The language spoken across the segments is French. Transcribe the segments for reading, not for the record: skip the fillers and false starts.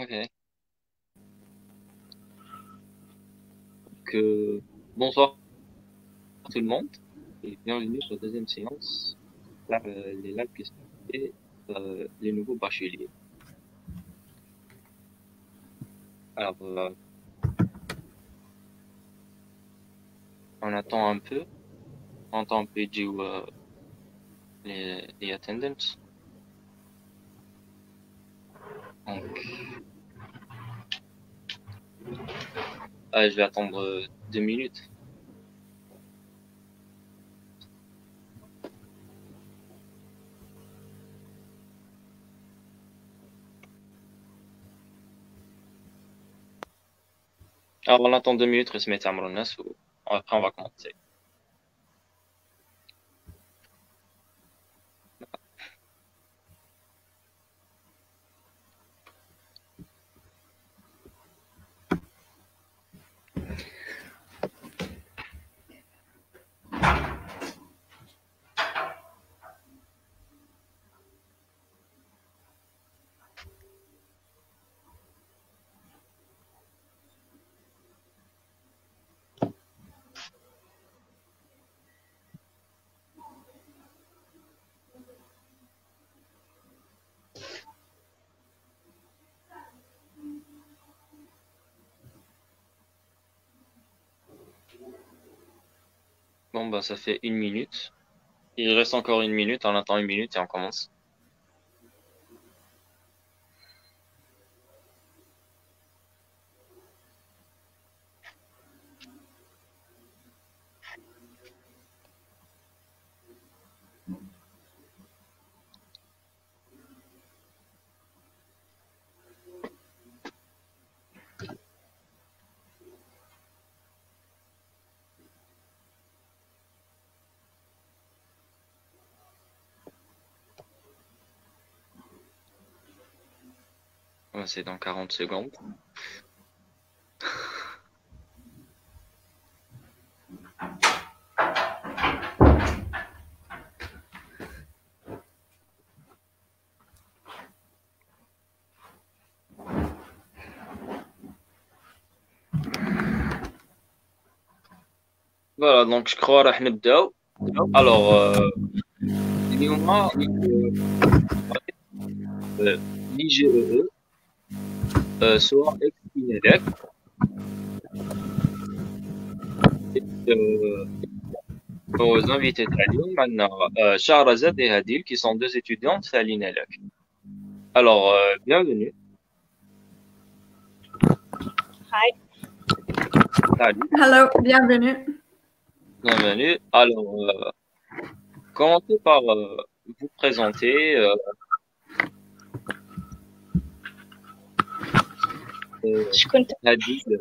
Ok. Que... Bonsoir tout le monde et bienvenue sur la deuxième séance par les live questions et les nouveaux bacheliers. Alors, on attend un peu, on attend un peu les attendants. Donc, je vais attendre 2 minutes. Alors, on attend 2 minutes, Resmet Amronas, ou après on va commencer. Bon, bah, ça fait 1 minute. Il reste encore 1 minute, on attend 1 minute et on commence. C'est dans 40 secondes. Voilà, donc je crois راح نبداو. Alors, اليوم l'IGEE soit exprimé nos invités d'Alium, maintenant Shahrazad et Hadil, qui sont deux étudiantes à l'INELEC. Alors, bienvenue. Hi. Salut. Hello, bienvenue. Bienvenue. Alors, commencez par vous présenter. Hadil.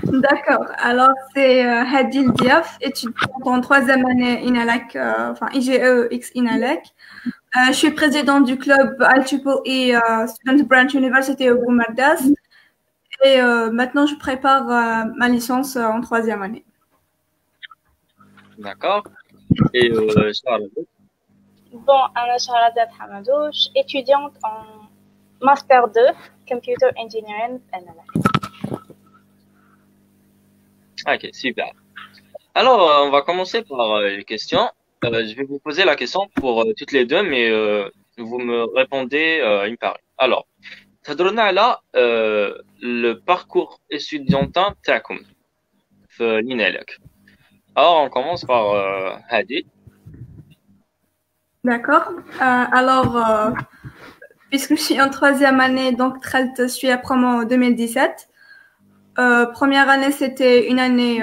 D'accord. Alors, c'est Hadil Diaf, étudiante en troisième année INALEC, enfin IGE X INALEC. Je suis présidente du club IEEE Student Branch University of Boumardas. Et maintenant, je prépare ma licence en troisième année. D'accord. Et Shahrazad. Bon, Anna Shahrazad Hamadouche, étudiante en Master 2, Computer Engineering NLA. Ok, super. Alors, on va commencer par les questions. Je vais vous poser la question pour toutes les deux, mais vous me répondez une par une. Alors, تهضروا على le parcours estudiantin تاعكم في l'INELEC. Alors, on commence par Hadi. D'accord. Alors, puisque je suis en troisième année, donc je suis à promo 2017. Première année, c'était une année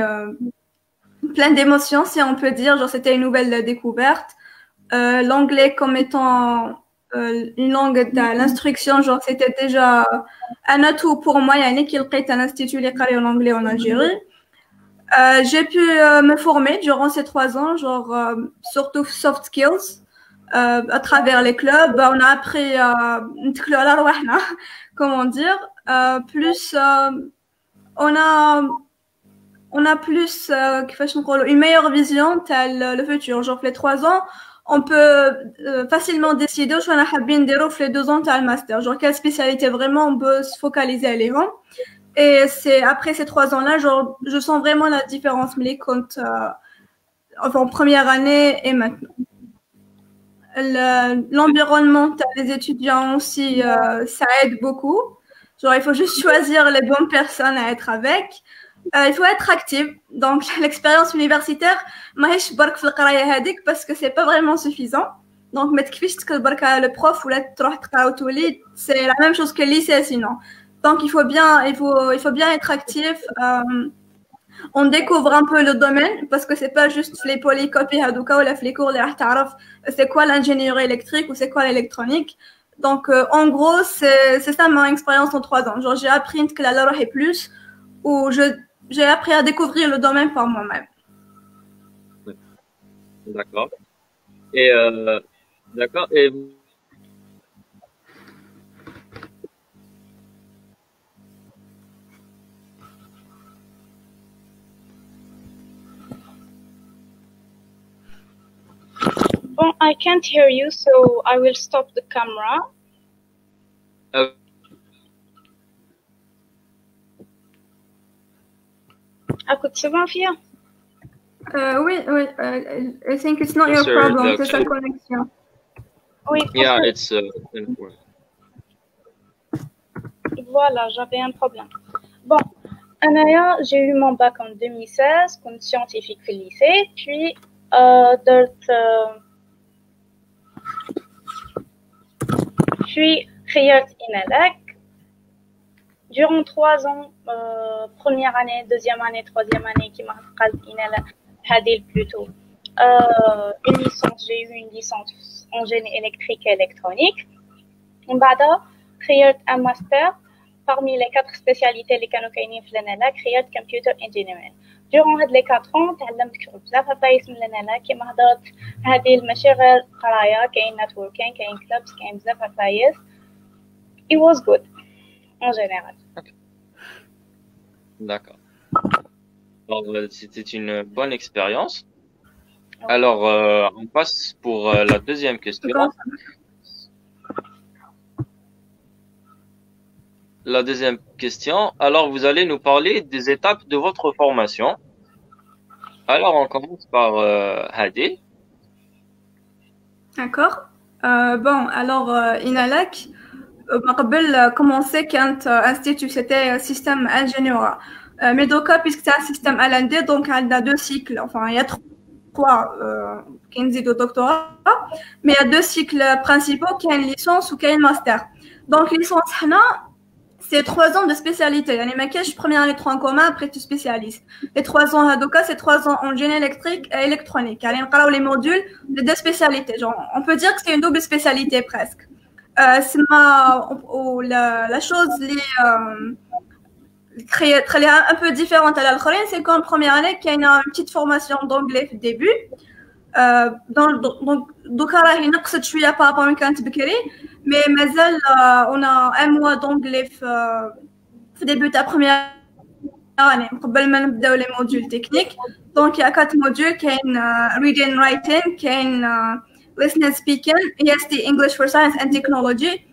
pleine d'émotions, si on peut dire. Genre, c'était une nouvelle découverte. L'anglais comme étant une langue de l'instruction, genre, c'était déjà un atout pour moi. Il y a une qui est à l'Institut Lécali en anglais en Algérie. J'ai pu me former durant ces 3 ans, genre, surtout soft skills. À travers les clubs, on a appris comment dire, plus on a plus une meilleure vision tel le futur. Genre les 3 ans, on peut facilement décider où on a bien des les 2 ans de master. Genre, quelle spécialité vraiment on peut se focaliser à l'éran. Et c'est après ces 3 ans-là, genre, je sens vraiment la différence, mais les comptes, enfin, en première année et maintenant. L'environnement des étudiants aussi, ça aide beaucoup. Genre, il faut juste choisir les bonnes personnes à être avec. Il faut être actif. Donc, l'expérience universitaire, ماهيش برك في القراية هذيك parce que c'est pas vraiment suffisant. Donc, ما تكفيش تكتب برك على le prof ولا تروح تقرا وتولي. C'est la même chose que le lycée sinon. Donc, il faut bien être actif. On découvre un peu le domaine parce que c'est pas juste les polycopies هذوكا ولا في les cours اللي راح تعرف c'est quoi l'ingénierie électrique ou c'est quoi l'électronique. Donc, en gros, c'est ça ma expérience en 3 ans. Genre, j'ai appris que la loi est plus ou j'ai appris à découvrir le domaine par moi-même. D'accord. Et d'accord. Et Bon, I can't hear you, so I will stop the camera. Écoute, c'est bon, Fia? Oui, I think it's not your problem, c'est sa connexion. Oui. Yeah, it's Voilà, j'avais un problème. Bon, Anaya, j'ai eu mon bac en 2016 comme scientifique au lycée, puis خيرت إنالك. Durant 3 ans, première année, deuxième année, troisième année, qui m'a قالت إنالك هذه plutôt. Une licence, j'ai eu une licence en génie électrique et électronique. ومن بعدها خيرت un master parmi les 4 spécialités اللي كانوا كاينين في الانالا خيرت computer engineering. Durant هاد les 4 ans تعلمت بزاف عفايس من الانالا كيما هضرت هذه المشاغل قرايه كاين networking كاين clubs كاين بزاف عفايس. It was good en général. D'accord. Alors, c'était une bonne expérience. Alors, on passe pour la deuxième question. La deuxième question. Alors, vous allez nous parler des étapes de votre formation. Alors, on commence par Hadi. D'accord. Bon, alors, Inalak, قبل commencer quand institut c'était système ingénieur. Mais donc, puisque c'est un système LND, donc il y a 2 cycles. Enfin, il y a 3 qui ont au doctorat, mais il y a 2 cycles principaux qui ont une licence ou qui ont un master. Donc, licence, c'est 3 ans de spécialité. Il y a les maquillages, première année 3 en commun, après tu spécialises. Les 3 ans à Doka, c'est 3 ans en génie électrique et électronique. Il y a les modules de 2 spécialités. Genre, on peut dire que c'est une double spécialité presque. C'est la chose un peu différente à l'algérien, c'est qu'en première année, il y a une petite formation d'anglais au début. Donc, il y a une شوية par rapport à quand بكري, mais مازال on a un mois d'anglais au début de la première année. قبل ما نبداو les modules techniques. Donc, il y a 4 modules, qui sont reading, writing, qui sont listening and speaking, EST, English for Science and Technology,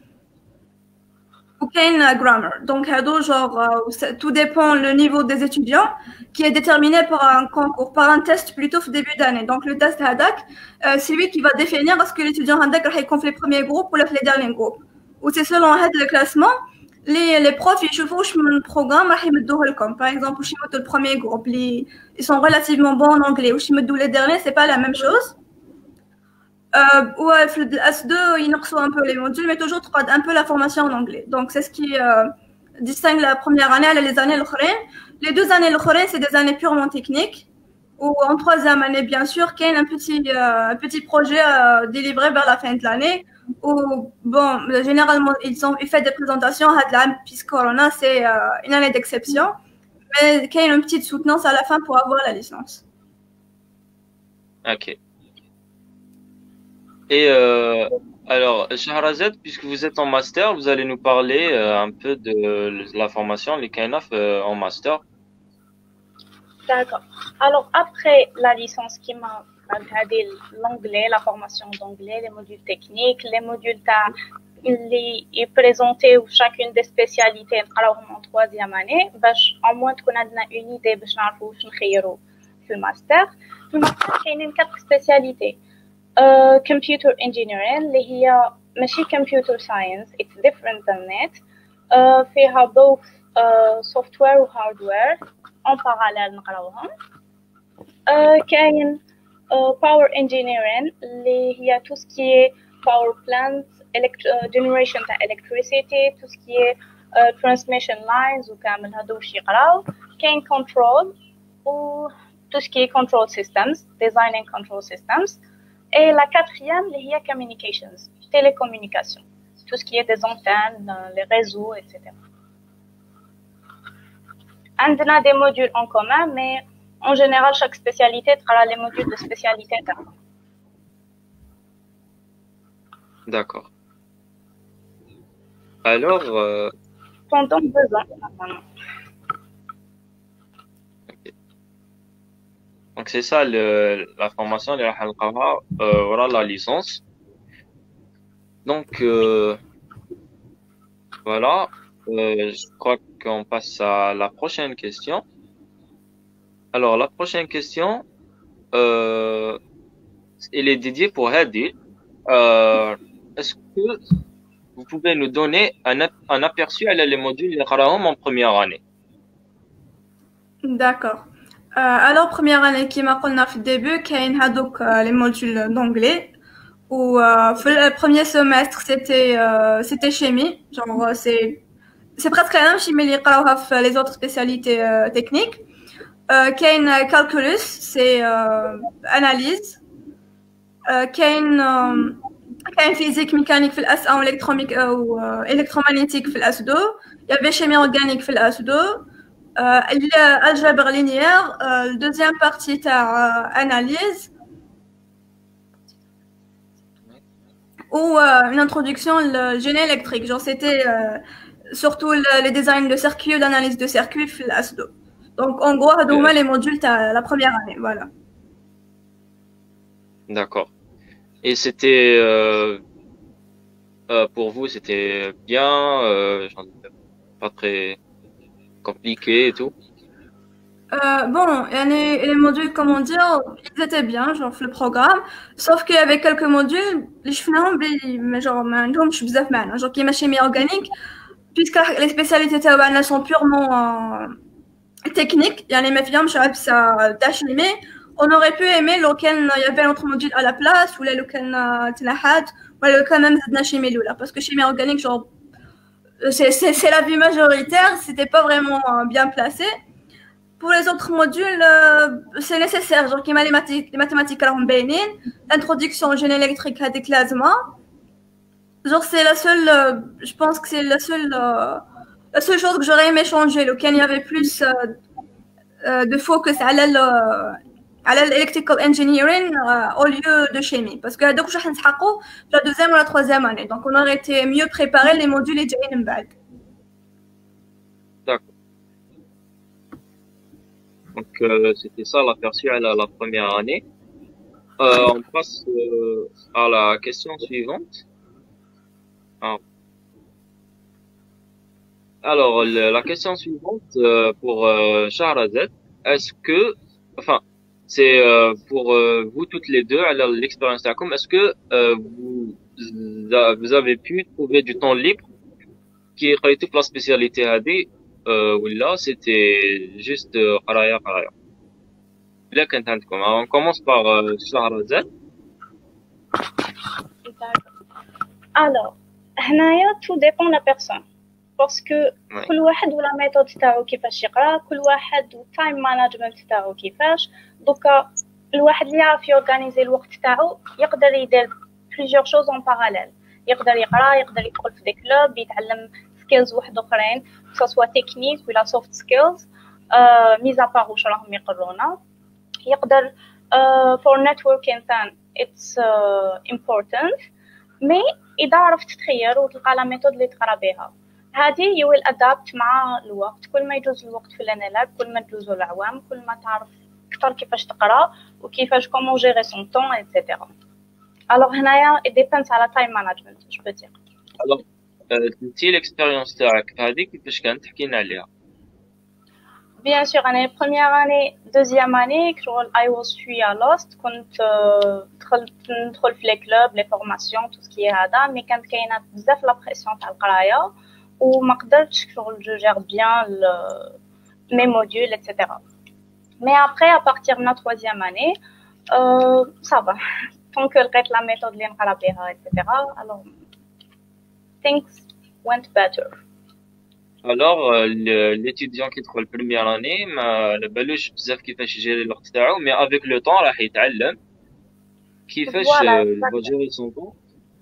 ou qu'il grammar. Donc, genre, tout dépend le niveau des étudiants, qui est déterminé par un concours, par un test plutôt au début d'année. Donc, le test Hadak, c'est lui qui va définir est-ce que l'étudiant Hadak va compter les premiers groupes ou les derniers groupes. Ou c'est selon le classement, les profs, ils choisissent le programme, par exemple, le premier groupe, ils sont relativement bons en anglais, ou les derniers, c'est pas la même chose. Ouais, le S2, il reçoit un peu les modules, mais toujours un peu la formation en anglais. Donc, c'est ce qui distingue la première année et les années l'autres. Les 2 années l'autres, c'est des années purement techniques. Ou en 3e année, bien sûr, qu'il y a un petit projet délivré vers la fin de l'année. Ou, bon, généralement, ils font des présentations. Puisque Corona, c'est une année d'exception. Mais qu'il y a une petite soutenance à la fin pour avoir la licence. Ok. Et alors, Shahrazad, puisque vous êtes en master, vous allez nous parler un peu de la formation, les KNF en master. D'accord. Alors, après la licence qui m'a هذه l'anglais, la formation d'anglais, les modules techniques, les modules اللي يبريزونتيو chacune des spécialités نقراوهم en troisième année باش au moins تكون عندنا une idée باش نعرفوا واش نخيروا في الماستر. في الماستر كاينين 4 spécialités. Computer engineering اللي هي ماشي computer science, it's different than it. فيها both software و hardware en parallèle نقراوهم. كاين power engineering اللي هي tout ce qui est power plants, generation تاع electricity, tout ce qui est transmission lines وكامل هادو واش يقراو. كاين control و tout ce qui est control systems, designing control systems. Et la quatrième اللي هي communications, télécommunications, tout ce qui est des antennes, les réseaux, etc. عندنا des modules en commun, mais en général chaque spécialité تقرا les modules de spécialité تاعها. D'accord. Alors, Pendant 2 ans, normalement. ok. Donc c'est ça la formation اللي راح نلقاوها ورا la licence. Donc voilà, je crois qu'on passe à la prochaine question. Alors la prochaine question, elle est dédiée pour Hadi. Est-ce que vous pouvez nous donner un aperçu à les modules اللي نقراهم en première année? D'accord. Alors, première année, qui m'a قلنا في début, كاين هادوك les modules d'anglais. Ou le premier semestre, c'était chimie. Genre, c'est presque la même chimie اللي يقراوها في les autres spécialités techniques. كاين calculus, c'est analyse. كاين physique mécanique في الأس أو électromagnétique في الأس2. Il y avait chimie organique في الأس2. Algèbre linéaire, deuxième partie تاع analyse. Ou une introduction le génie électrique. Genre c'était surtout les designs de circuits, l'analyse de circuits في الأس2. Donc en gros, هادو هما les modules تاع la première année, voilà. D'accord. Et c'était pour vous, c'était bien, pas très compliqué et tout. Bon, les modules, comment dire, ils étaient bien, genre le programme, sauf qu'il y avait quelques modules, les finalement, mais genre, je suis bizarre, genre qui est ma chimie organique, puisque les spécialités taouanes sont purement techniques, il y a les méfiants, je sais ça d'achimie. On aurait pu aimer lequel il y avait un autre module à la place, ou lequel تلاحظ, ou lequel même la chimie là, parce que chimie organique, genre, c'est la vue majoritaire, c'était pas vraiment bien placé. Pour les autres modules, c'est nécessaire, genre qui les mathématiques alors bénin, l'introduction au génie électrique à des classements. Genre c'est la seule, je pense que c'est la seule chose que j'aurais aimé changer, lequel il y avait plus de focus à l'electrical engineering au lieu de chimie, parce que donc je نسحقوا la deuxième ou la troisième année, donc on aurait été mieux préparé les modules et جايين من بعد. D'accord. Donc c'était ça l'aperçu à la première année. On passe à la question suivante. Alors la question suivante pour Shahrazad, est-ce que, enfin, c'est pour vous toutes les deux, à l'expérience d'Akom, est-ce que vous avez pu trouver du temps libre qui est toute la spécialité AD ou là c'était juste قراية. Là كانت عندكم. On commence par Shahrazad. Alors, هنايا tout dépend de la personne. Parce que كل واحد ولا ميثود تاعو كيفاش يقرا، كل واحد والتايم مانجمنت تاعو كيفاش. دوكا الواحد اللي يعرف يورغانيزي الوقت تاعو يقدر يدير plusieurs choses en parallèle. يقدر يقرا، يقدر يدخل في دي كلوب، يتعلم سكيلز واحد اخرين سواء تكنيك ولا سوفت سكيلز ميزا باغ واش راهم يقرونا. يقدر for networking then it's important. مي اذا عرفت تخير وتلقى لا ميثود اللي تقرا بها هذه you will adapt مع الوقت. كل ما يجوز الوقت في الانالاب، كل ما تجوزوا الاعوام، كل ما تعرف اكثر كيفاش تقرا وكيفاش كومون جيري سون طون ايتترا. الوغ هنايا it depends على تايم مانجمنت جو بو دير. الوغ انتي ليكسبيريونس تاعك هذه كيفاش كانت تحكي لنا عليها؟ Bien sûr, année première année, deuxième année, I was suis à Lost, كنت ندخل في les clubs, les formations, tout ce qui est هذا, mais كانت كاينه بزاف لا بريسيون تاع القرايه وما قدرتش جو جير بيان mes modules, etc. Mais après, à partir de la troisième année, ça va. Tant que لقيت la méthode اللي نقرا بها, etc. Alors, things went better. Alors, l'étudiant qui دخل première année ما بالوش بزاف كيفاش يجيري الوقت تاعو، mais avec le temps راح يتعلم كيفاش il va gérer son temps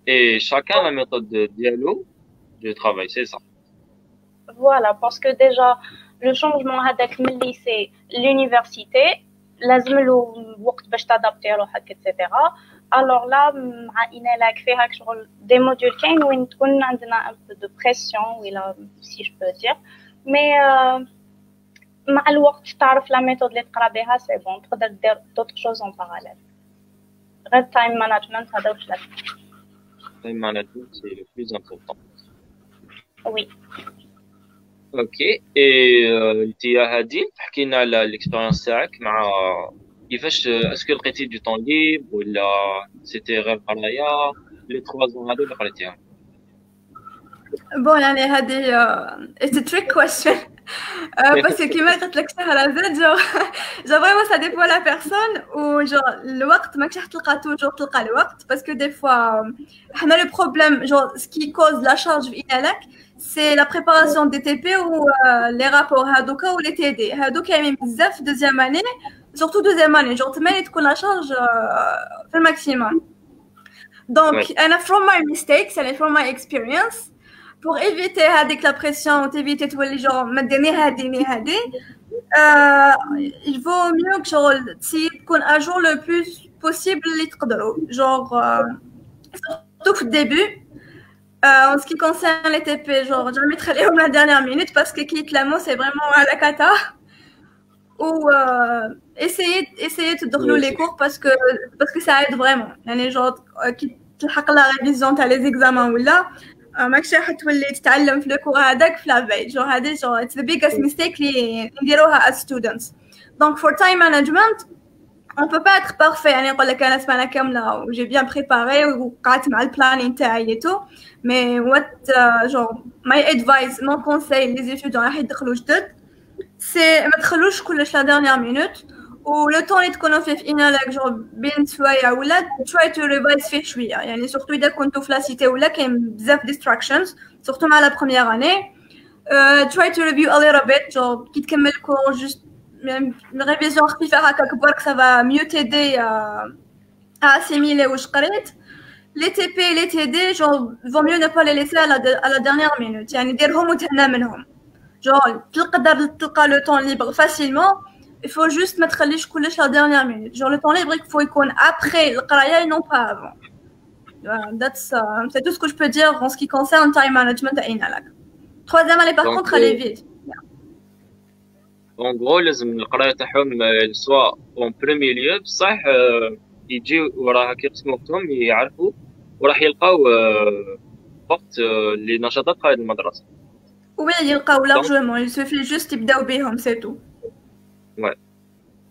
et chacun la méthode ديالو de travail, c'est ça. Voilà, parce que déjà le changement هذاك من lycée l'université لازم له وقت باش تادابتي روحك etc. alors là مع إنالك فيها شغل دي موديول كاين وين تكون عندنا un peu de pression ولا si je peux dire mais مع الوقت تعرف لا ميثود اللي تقرا بها سي بون تقدر دير d'autres choses en parallèle. غير time management هذا واش لازم. Time management c'est le plus important. Oui. Ok, et انتي هادي تحكي لنا على الاكسبيرينس تاعك مع كيفاش اسكو لقيتي دو طون ليبر ولا سيتي غير قرايه لي 3 زون هادو اللي قريتيهم؟ بون يعني هذه it's a trick question باسكو كيما قلت لك سهله زاد جو فريمون سا ديبو لا بيرسون و جو الوقت ماكش راح تلقى توجور تلقى الوقت باسكو دي فوا حنا لو بروبليم جو سكي كوز لا شارج في إنالك سي لا بريباراسيون دي تي بي و لي رابور هادوكا و لي تي دي هادو كاينين بزاف دوزيام اني سورتو دوزيام اني جو تماني تكون لا شارج في الماكسيموم دونك انا from my mistakes يعني from my experience pour éviter هذيك la pression t'éviter تولي genre ما ديرني هادي il vaut mieux que genre تكون à jour le plus possible اللي تقدروا genre surtout في الدébut en ce qui concerne les TP genre jamais تخليهم la dernière minute parce que كي يتلاموا c'est vraiment à la cata ou essayer تدخلوا les cours parce que ça aide vraiment يعني genre كي تلحق la révision تاع les examens ولا ماكش راح تولي تتعلم في الكور هذاك في لافاي جو هذه جو it's the biggest mistake اللي نديروها as students. Donc for time management on peut pas être parfait يعني نقول لك انا سمانه كامله و j'ai bien préparé وقعدت مع البلانين تاعي et tout mais what genre my advice mon conseil les étudiants راح يدخلوا جدد c'est ما تخلوش كلش la dernière minute و لو طون اللي تكونوا فيه في إنالك جو بين شويه ولا try to revise فيه شويه يعني سورتو اذا كنتوا في لا سيتي ولا كاين بزاف distractions سورتو مع لا بروميير اني try to review a little bit جو كي تكمل كور جوست ريفيزيون خفيفه هكاك برك سافا ميو تيدي اسيميلي واش قريت لي تي بي لي تي دي جو فو ميو نو با لي ليسي على لا ديرنيير مينوت يعني ديرهم وتهنى منهم جو تقدر تلقى لو طون ليبر فاسيلمون il faut juste ما تخليش كلش la dernière minute genre le temps libre il faut يكون après القرايه et non pas avant. C'est tout ce que je peux dire en ce qui concerne time management à إنالك. Troisième année par contre elle est vide. En gros لازم القرايه تاعهم سواء en premier lieu بصح يجي وراها كيقسموا وقتهم يعرفوا وراح يلقاو وقت لنشاطات قائد المدرسه. Oui يلقاو largement il suffit juste يبداو بهم c'est tout. Ouais.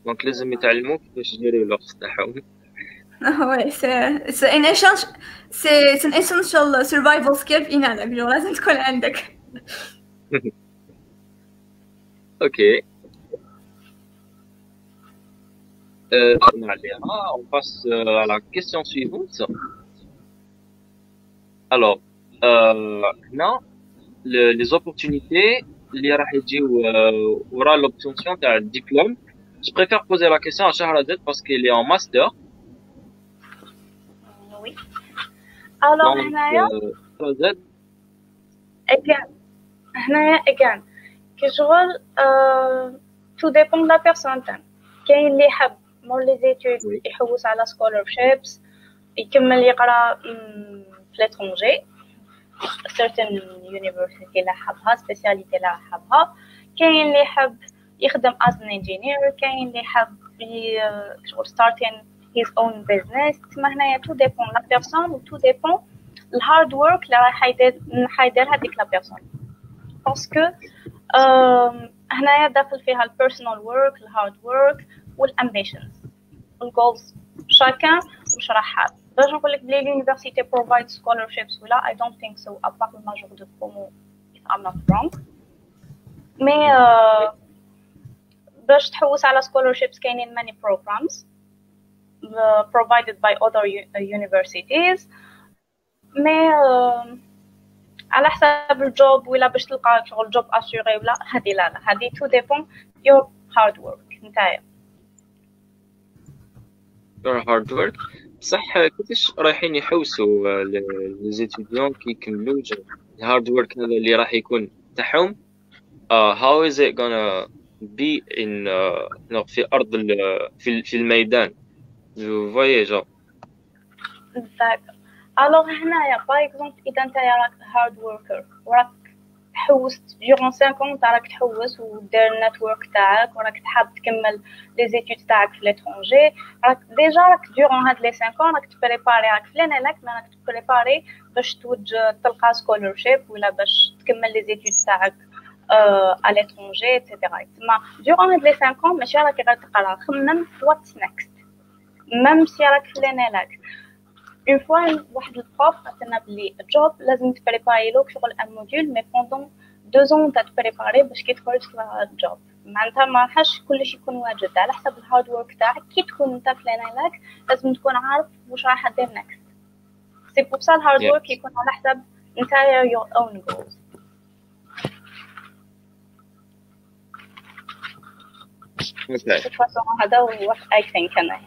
Donc لازم يتعلموا كيفاش يديروا الوقت تاعهم. Ouais, c'est an essential survival skill في إنالك جو لازم تكون عندك. Ok. On passe à la question suivante. Alors, هنا les opportunités اللي راح يجيو ورا l'obtention تاع الدبلوم. Je préfère poser la question à Shahrazad parce qu'elle est en master. Oui. Alors Donc, هنايا Shahrazad. again كشغل tout dépend de la personne. كاين اللي يحب مور لي زيتود يحوس على scholarships يكمل يقرا في l'étranger certain university اللي حبها spécialité اللي حبها كاين اللي يحب يخدم as an engineer، كاين اللي حاب شغل starting his own business. تما هنايا tout dépend la personne و tout dépend الهارد work اللي راح يدير هذيك لا بيرسون. باسكو هنايا داخل فيها البيرسونال work، الهارد work والامبيشنز والجولز شاكان واش راح حاب. باش نقول لك بلي l'université provide scholarships ولا I don't think so à part le major de promo if I'm not wrong. مي باش تحوس على scholarships كاينين many programs provided by other universities. مي على حساب الجوب ولا باش تلقى شغل جوب اسيوري ولا هذه لا هذه تو ديبون يور هارد ورك نتايا. your hard work. بصح كيفاش رايحين يحوسوا لي زيتيديون كي يكملوا الهارد ورك هذا اللي راح يكون تاعهم how is it gonna be in في ارض في الميدان vous voyez genre. الوغ هنايا باغ اكزومبل اذا نتايا راك هارد وركر وراك تحوست ديورون 5 ans راك تحوس ودير النتورك تاعك وراك تحب تكمل لي زيتود تاعك في ليترونجي، راك ديجا راك ديورون هاد لي 5 ans راك تبريباري راك في لانيلاك راك تبريباري باش تلقى سكولرشيب ولا باش تكمل لي زيتود تاعك à l'étranger etc. تما ديورون هاد لي 5 ans ماشي راك غير تقرا، خمم واتس نيكست ميم سي راك في لانيلاك. Une fois واحد البروف عطينا بلي الجوب لازم تبريباري له شغل ان موديول مي بوندون 2 ans تبريباري باش كي تخرج الجوب. معناتها ما راحش كلش يكون واجد على حسب الهارد ورك تاعك. كي تكون انت في لانيلاك لازم تكون عارف واش راح دير نيكست. سي بور سا الهارد ورك يكون على حسب نتايا your own goals. هذا هو what I think أنا.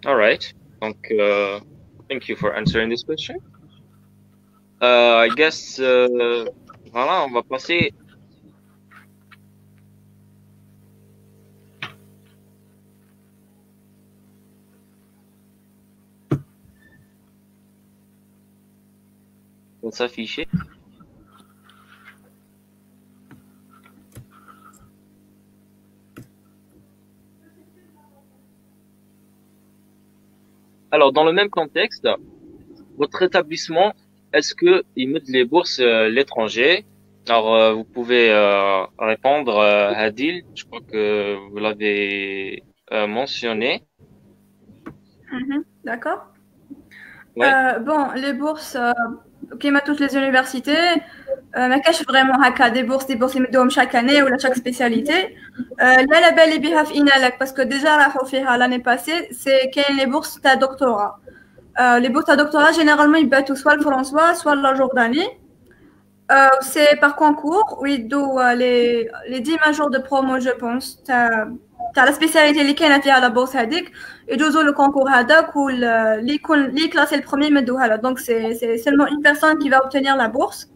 All right. Donc, thank you for answering this question. I guess, voilà, on va passer. On s'afficher. Alors, dans le même contexte, votre établissement, est-ce qu'il met les bourses l'étranger? Alors, vous pouvez répondre, Hadil, je crois que vous l'avez mentionné. D'accord. Ouais. Bon, les bourses, comme à toutes les universités, ما كاش vraiment هكا des bourses يمدوهم chaque année ولا chaque spécialité. لا لا بالي بها في إنالك parce que déjà راحوا فيها l'année passée c'est كاين les bourses تاع doctorat. Les bourses تاع doctorat généralement يباتوا soit le François soit la Jordanie. C'est par concours ويدو les 10 majors de promo je pense تاع la spécialité اللي كاينه فيها la bourse هذيك يدوزوا le concours هذاك واللي يكون اللي classé le premier يمدوها له. Donc c'est seulement une personne qui va obtenir la bourse.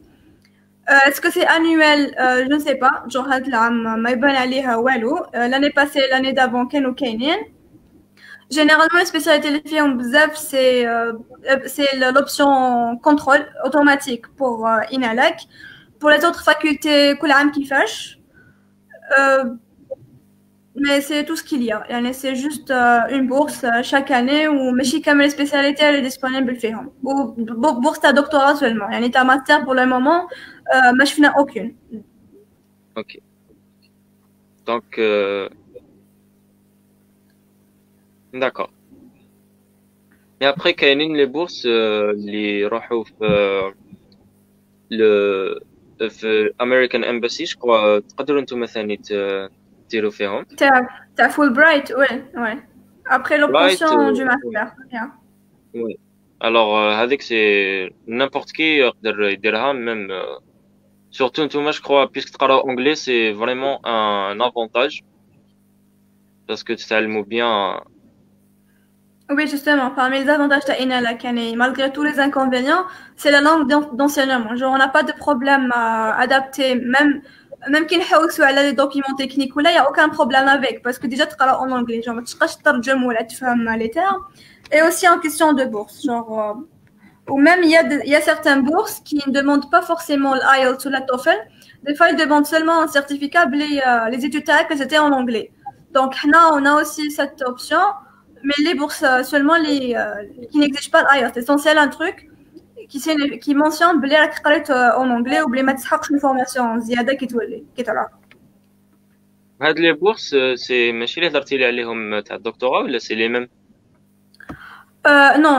Est-ce que c'est annuel? Je ne sais pas. Genre هاد العام ما يبان عليها والو. L'année passée, l'année d'avant كانوا كاينين. Généralement les spécialités اللي فيهم بزاف c'est l'option contrôle automatique pour INALAC. Pour les autres facultés كل عام كيفاش. Mais c'est tout ce qu'il y a. يعني c'est juste une bourse chaque année وماشي كامل spécialité elle est disponible فيهم. Ou bourse تاع doctorat seulement. يعني تاع master pour le moment ما شفنا aucune. Ok. Donc, d'accord. Et après, كاينين les bourses اللي يروحوا في American Embassy, je crois. تقدروا انتم ثاني تديروا فيهم. تاع Fulbright, ouais. Après l'obtention du master. Oui. Alors, هذيك c'est n'importe qui يقدر يديرها même. Surtout انتم je crois puisque تقراو anglais c'est vraiment un avantage parce que تتعلموا bien. Oui, justement, parmi les avantages de INALAC, malgré tous les inconvénients, c'est la langue d'enseignement. Genre, on n'a pas de problème à adapter, même qu'il y a les documents techniques, là, il n'y a aucun problème avec, parce que déjà, tu parles en anglais. Genre, tu parles les termes. Et aussi en question de bourse. Genre, ou même, il y a certaines bourses qui ne demandent pas forcément l'IELTS ou la TOEFL, des fois, ils demandent seulement un certificat, les études que c'était en anglais. Donc, là, on a aussi cette option, mais les bourses seulement qui n'exigent pas l'IELTS. C'est essentiel un truc qui mentionne بلي راك قريت en anglais ou بلي ما تسحقش une formation زيادة كي طلع. هاد لي بورس سي ماشي اللي هضرتي لي عليهم تاع الدكتوراه ولا سي لي ميم؟ Non,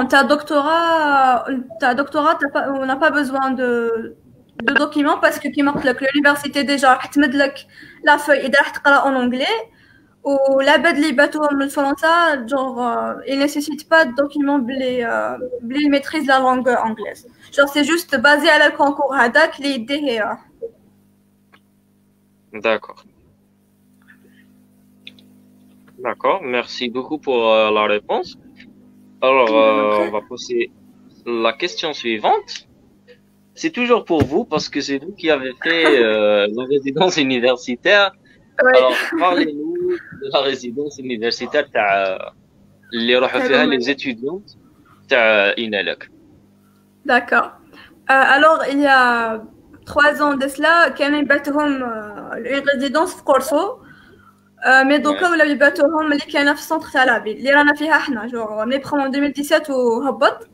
on n'a pas besoin de documents parce que l'université déjà تمد لك la feuille إذا راح تقرا en anglais ou la bad li batoum le français genre il nécessite pas de documents بلي maîtrise la langue anglaise. Genre c'est juste basé à le concours هذاك اللي يديه. D'accord. D'accord, merci beaucoup pour la réponse. Alors, on va poser la question suivante. C'est toujours pour vous parce que c'est vous qui avez fait la résidence universitaire. Ouais. Alors, parlez-nous de la résidence universitaire اللي راحوا فيها les étudiantes تاع إنالك. D'accord. Alors, il y a 3 ans de cela, كانوا يبعثوهم une résidence في قرصو. مي دوكا ولاو يبعثوهم اللي كاينه في السونتر تاع لافيل اللي رانا فيها حنا جوغ ملي بخوم 2017 وهبط.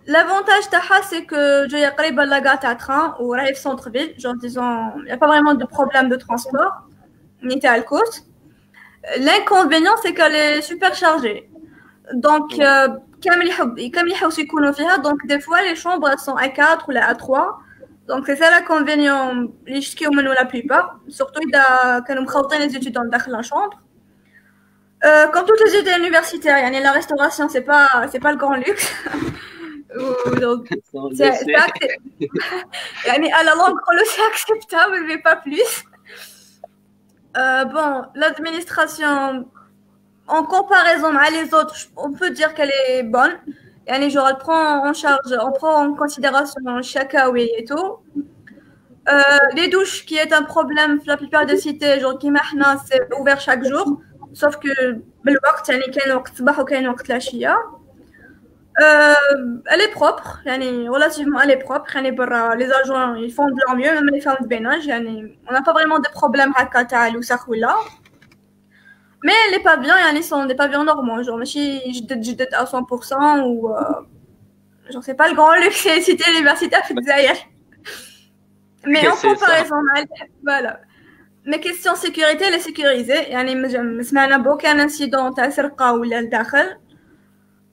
L'avantage تاعها c'est que جايه قريبه لاكار تاع تران وراهي في سونتر فيل genre disons il y a pas vraiment de problème de transport ni تاع الكورس. L'inconvénient c'est qu'elle est super chargée. Donc كامل يحوسوا يكونوا فيها donc des fois les chambres elles sont à 4 ou à 3. Donc c'est ça l'inconvénient اللي يشكيو منو la plupart surtout إذا كانوا مخلطين les étudiants داخل la chambre. Comme toutes les études universitaires يعني la restauration c'est pas le grand luxe. يعني à la longue c'est acceptable mais pas plus. Bon l'administration en comparaison avec les autres on peut dire qu'elle est bonne. يعني genre on prend en considération chaque oui et tout. Les douches qui est un problème la plupart des cités genre qui maintenant c'est ouvert chaque jour sauf que بالوقت يعني كاين وقت الصباح وكاين وقت العشية. Elle est propre يعني relativement elle est propre يعني برا les agents ils font de leur mieux même les femmes de ménage يعني on n'a pas vraiment de problème هكا تاع الوسخ ولا. Mais les pavillons يعني sont des pavillons normaux genre ماشي جدد à 100% ou genre c'est pas le grand luxe les cités universitaires في الجزائر. Mais en comparaison voilà. Mais question sécurité elle est sécurisée يعني سمعنا بوكان انسيدون تاع سرقة ولا لداخل.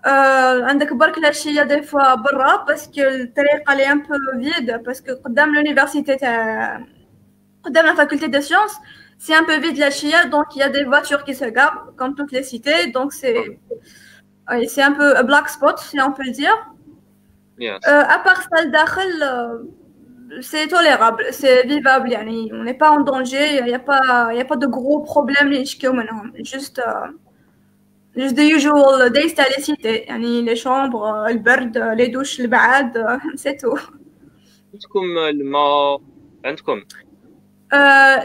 عندك برك العشية دي فوا برا باسكو الطريقة لي ان بو فيد باسكو قدام l'université تاع قدام la faculté des sciences c'est un peu vide l'عشية donc il y a des voitures qui se garent comme toutes les cités donc c'est un peu un black spot si on peut le dire. Yes. À part ça لداخل c'est tolérable, c'est vivable يعني on n'est pas en danger, il y a pas de gros problèmes اللي يشكيو منهم juste the usual days تاع les cités يعني les chambres البرد les douches البعاد c'est tout. عندكم الماء عندكم؟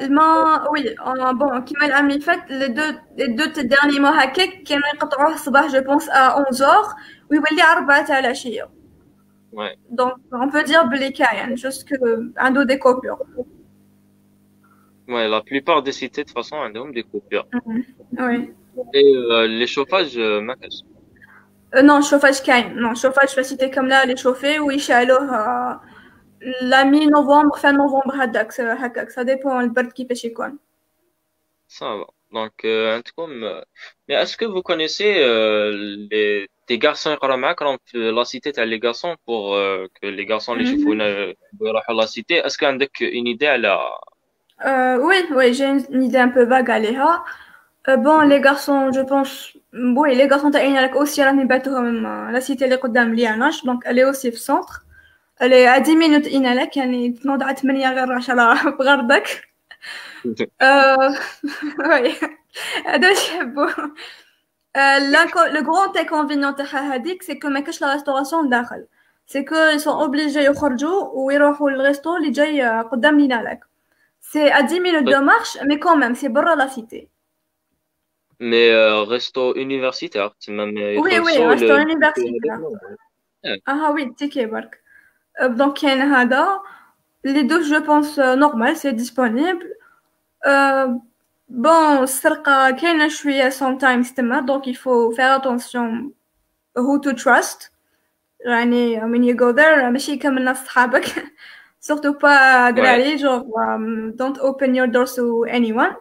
الماء oui bon كيما العام اللي فات les deux derniers mois هكاك كانوا يقطعوه الصباح je pense à 11h ويولي 4 تاع العشية. Ouais. Donc on peut dire بلي كاين juste que عنده des coupures. Ouais, la plupart des cités de toute façon عندهم des coupures. Oui. Et les chauffages ما كاش. Non chauffage كاين non chauffage في cité comme là les chauffer ويشعلوه la mi-novembre fin novembre هكاك ça dépend البرد كيفاش يكون. Ça va. Donc عندكم mais est-ce que vous connaissez des garçons يقراو معاك راهم في la cité تاع les garçons pour que les garçons اللي يشوفونا يروحوا la cité est-ce que عندك une idée على oui j'ai une idée un peu vague عليها. Bon les garçons je pense oui les garçons تاع إنالك aussi راهم يبعثوهم la cité اللي قدام لياناش donc elle est aussi في centre. elle est à 10 minutes إنالك يعني تنوض على 8 غير 10 بغردك. oui هذا واش يحبوا. le grand inconvénient تاعها هذيك c'est que ما كاش la restauration داخل c'est que ils sont obligés يخرجوا ويروحوا للريستو اللي جاي قدام لينالك. c'est à 10 minutes de marche mais quand même c'est برا la cité. Mais resto universitaire c'est même oui resto universitaire. oui تيكي برك. donc كاين هذا Les deux, je pense, normal, c'est disponible. Euh, bon, السرقة كاينة شوية sometimes تما, donc il faut faire attention who to trust. يعني when you go there ماشي كامل الناس صحابك. Surtout pas Ouais, دراري, genre don't open your doors to anyone.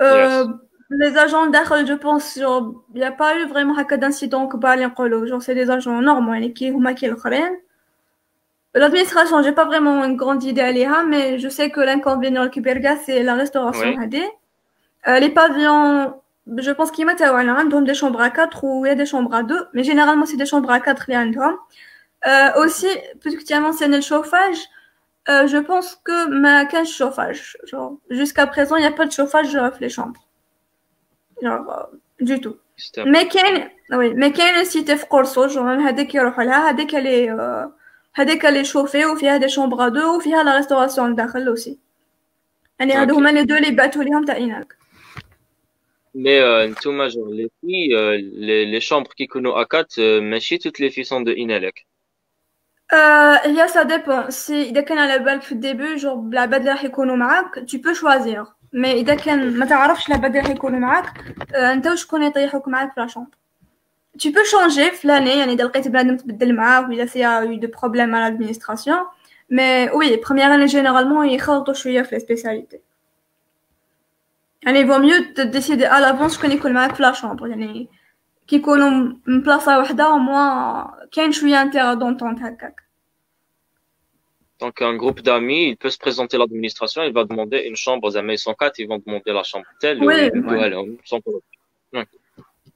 yes. Les agents داخل, je pense, genre il y a pas eu vraiment هكا d'incident كبار اللي نقولوا, genre c'est des agents normaux يعني كي هما كي الآخرين. L'administration, j'ai pas vraiment une grande idée عليها, mais je sais que l'inconvénient الكبير كاع c'est la restauration Oui, هادي. Les pavillons, je pense qu'ils mettent عندهم des chambres à 4 ou il y a des chambres à 2, mais généralement c'est des chambres à 4 اللي عندهم. Aussi, puisque tu as mentionné le chauffage, je pense que ما كانش chauffage. Genre, jusqu'à présent, il n'y a pas de chauffage dans les chambres. Genre, du tout. step. Mais كاين, oui, mais كاين cité في قرصو, genre هذيك يروحوا لها, هذيك اللي شوفي وفيها des chambres à 2 وفيها la restauration لداخل aussi. يعني هادو Ok. هما les deux اللي بعتوا ليهم تاع إناك. Mais نتوما genre les filles, les chambres qui كانوا à 4, ماشي toutes les filles sont de Inalek. هي ça dépend. Si إذا كان على بالك في الديبي genre العباد اللي راح يكونوا معاك tu peux choisir. mais إذا كان ما تعرفش العباد اللي راح يكونوا معاك أنت وشكون يطيحوك معاك في لا chambre. Tu peux changer في l'année, يعني إذا لقيت بنادم تبدل معاه وإذا s'il y a eu des problèmes à l'administration. Mais oui, première année généralement يخلطوا شوية في les spécialités. يعني il vaut mieux te décider à l'avance شكون يكون معاك في la chambre. يعني كي يكونوا مبلاصة وحدة au moins كاين شوية intérêt d'entente هكاك. Donc un groupe d'amis, il peut se présenter à l'administration, il va demander une chambre, زعما ils sont 4, ils vont demander la chambre telle Oui, ويبدوها ouais. لهم sans problème. Ouais.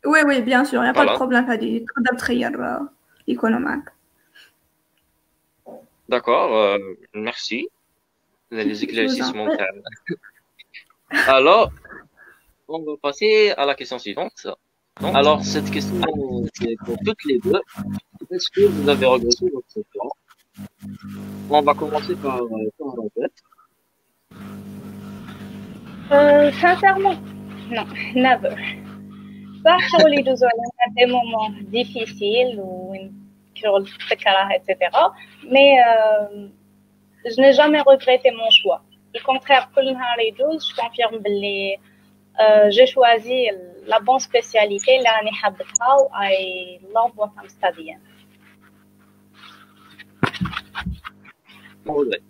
Oui, oui, bien sûr, il n'y a pas de Voilà, problème. هادي تقدر تخير يكونوا معاك. d'accord, merci. Les Je vous en éclaircissements. prie. Alors, on va passer à la question suivante. Alors, cette question, c'est pour toutes les deux. Est-ce que vous avez regretté votre choix? On va commencer par Rosette. Sincèrement, non, never. صح حاولوا يدوزوا على des moments difficiles وين كيرغل التكره etc. Mais je n'ai jamais regretté mon choix. Au contraire, كل نهار يدوز je confirme باللي j'ai choisi la bonne spécialité اللي راني حابتها و I love what I'm studying. Rosette.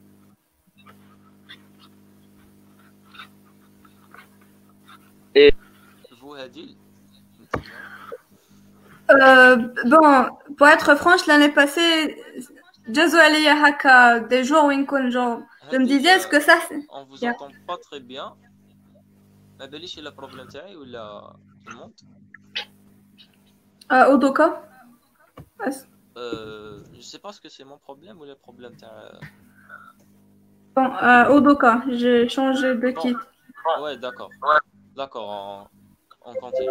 Et vous, Hadil? Bon, pour être franche, l'année passée, جازوا عليا هكا des jours où نكون genre je me disais est-ce que ça c'est On vous Yeah. entend pas très bien. ما باليش إلا problème تاعي ولا tout le monde. Odoka. Je sais pas ce que c'est mon problème ou le problème تاع. Bon, Odoka, j'ai changé de kit. Ouais, d'accord. D'accord, on continue.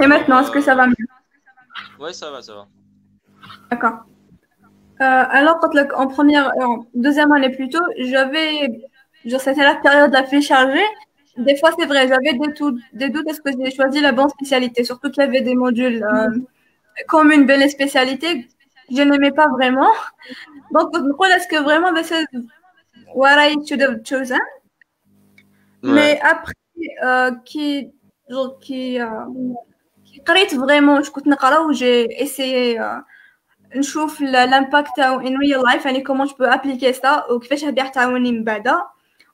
Et maintenant, est-ce que ça va mieux? Ouais, ça va, ça va. D'accord. Alors, en deuxième année plutôt, genre c'était la période la plus chargée. Des fois, c'est vrai, j'avais des doutes est-ce que j'ai choisi la bonne spécialité, surtout qu'il y avait des modules comme une belle spécialité que je n'aimais pas vraiment. Donc, est-ce que vraiment, this is what I should have chosen? Mais après, qui قريت vraiment, je كنت نقرا و j'ai essayé نشوف l'impact تاعو in real life, يعني comment je peux appliquer ça وكيفاش هادي راح تعاوني من بعدا.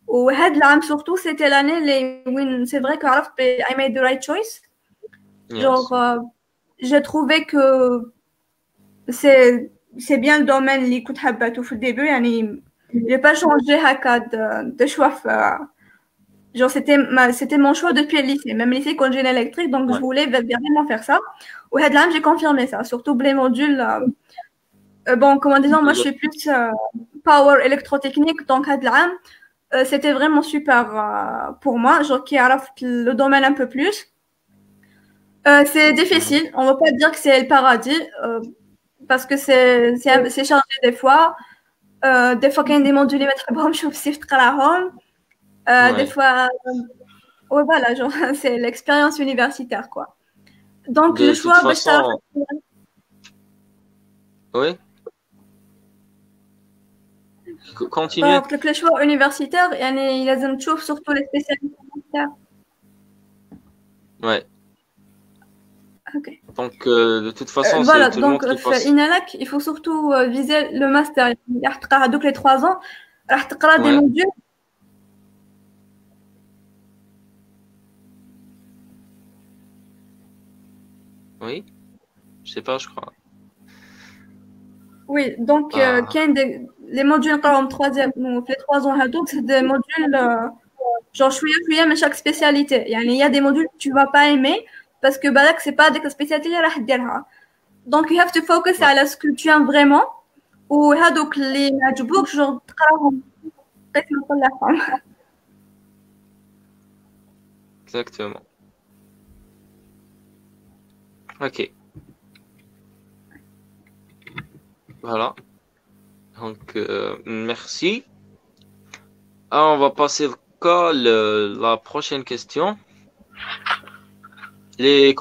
وهاد العام surtout c'était l'année اللي وين c'est vrai que عرفت I made the right choice. Genre j'ai trouvé que c'est bien le domaine اللي كنت حابته في الديبي, يعني j'ai pas changé هكا de choix. Genre, c'était mon choix depuis le lycée, même le lycée quand j'ai l'électrique, donc je voulais vraiment faire ça. Ou là, j'ai confirmé ça, surtout les modules. Bon, comment disons, moi je suis plus power électrotechnique, donc là, c'était vraiment super pour moi, genre qui a le domaine un peu plus. C'est difficile, on ne va pas dire que c'est le paradis, parce que c'est chargé des fois. Des fois, quand il y a des modules, je suis des fois, ouais, voilà, genre, c'est l'expérience universitaire, quoi. Donc, le choix, façon... Oui. continue. قلت لك الشوا universitaire يعني لازم تشوف surtout les spécialités. Ouais. Ok. Donc, de toute façon, Voilà, c'est tout le donc monde qui passe. INALAC, il faut surtout viser le master. راح تقرا هذوك les 3 ans راح تقرا des Ouais. modules. Oui. Je sais pas, je crois. Oui, donc كاين les modules نقراوهم 3e في les 3 ans هذوك c'est des modules genre شويه من chaque spécialité. يعني il y a des modules que tu vas pas aimer parce que بالك c'est pas ديك الspécialité اللي راح ديرها. Donc you have to focus على ce que tu aimes vraiment وهذوك اللي ما عجبوكش genre تقراهم قسم طلعهم. Exactement. Ok. Voilà. Donc, merci. Ah, on va passer la prochaine question. Les